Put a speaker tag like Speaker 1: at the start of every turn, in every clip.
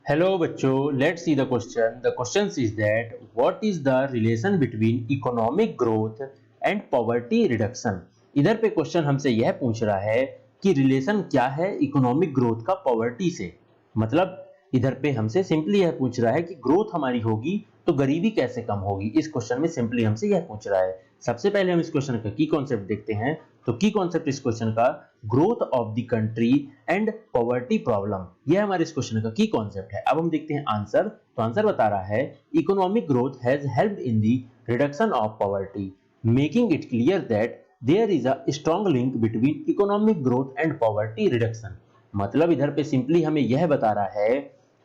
Speaker 1: Hello बच्चों, let's see the question. The question is that what is the relation between economic growth and poverty reduction? इधर पे question हमसे यह पूछ रहा है कि रिलेशन क्या है इकोनॉमिक ग्रोथ का पॉवर्टी से। मतलब इधर पे हमसे सिंपली यह पूछ रहा है कि ग्रोथ हमारी होगी तो गरीबी कैसे कम होगी। इस क्वेश्चन में सिंपली हमसे यह पूछ रहा है। सबसे पहले हम इस क्वेश्चन का की कॉन्सेप्ट देखते हैं। तो की कॉन्सेप्ट इस क्वेश्चन का growth of the country and poverty problem, यह हमारे इस क्वेश्चन का की कॉन्सेप्ट है। अब हम देखते हैं आंसर। तो आंसर बता रहा है economic growth has helped in the reduction of poverty, making it clear that there is a strong link between economic growth and poverty reduction. मतलब इधर पे सिंपली हमें यह बता रहा है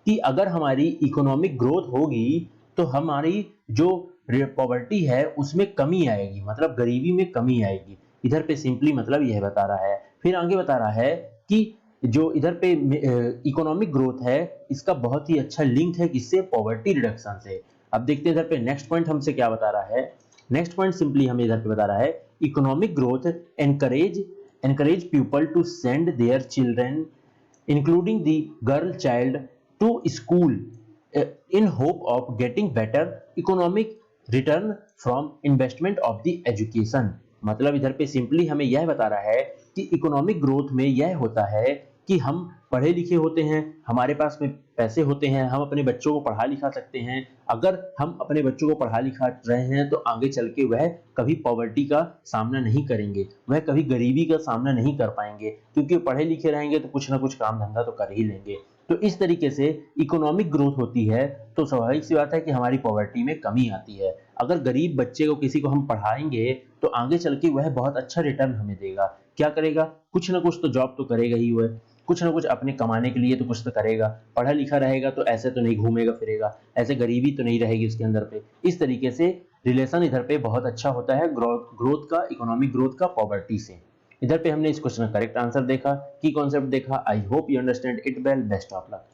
Speaker 1: कि अगर हमारी इकोनॉमिक ग्रोथ होगी तो हमारी जो पॉवर्टी है उसमें कमी आएगी, मतलब गरीबी में कमी आएगी। इधर पे सिंपली मतलब यह बता रहा है। फिर आगे बता रहा है कि जो इधर पे इकोनॉमिक ग्रोथ है इसका बहुत ही अच्छा लिंक है किससे, पॉवर्टी रिडक्शन से। अब देखते हैं इधर पे नेक्स्ट पॉइंट हमसे क्या बता रहा है। नेक्स्ट पॉइंट सिंपली हमें इधर पे बता रहा है economic growth encourage people to send their children including the girl child to school in hope of getting better economic return from investment of the education। मतलब इधर पे सिंपली हमें यह बता रहा है कि इकोनॉमिक ग्रोथ में यह होता है कि हम पढ़े लिखे होते हैं, हमारे पास में पैसे होते हैं, हम अपने बच्चों को पढ़ा लिखा सकते हैं। अगर हम अपने बच्चों को पढ़ा लिखा रहे हैं तो आगे चल के वह कभी पॉवर्टी का सामना नहीं करेंगे, वह कभी गरीबी का सामना नहीं कर पाएंगे, क्योंकि पढ़े लिखे रहेंगे तो कुछ ना कुछ काम धंधा तो कर ही लेंगे। तो इस तरीके से इकोनॉमिक ग्रोथ होती है तो स्वाभाविक सी बात है कि हमारी पॉवर्टी में कमी आती है। अगर गरीब बच्चे को किसी को हम पढ़ाएंगे तो आगे चल के वह बहुत अच्छा रिटर्न हमें देगा। क्या करेगा, कुछ ना कुछ तो जॉब तो करेगा ही, वह कुछ ना कुछ अपने कमाने के लिए तो कुछ तो करेगा। पढ़ा लिखा रहेगा तो ऐसे तो नहीं घूमेगा फिरेगा, ऐसे गरीबी तो नहीं रहेगी उसके अंदर पे। इस तरीके से रिलेशन इधर पे बहुत अच्छा होता है ग्रोथ का, इकोनॉमिक ग्रोथ का पॉवर्टी से। इधर पे हमने इस क्वेश्चन का करेक्ट आंसर देखा, की कॉन्सेप्ट देखा। I hope you understand it well. Best of luck.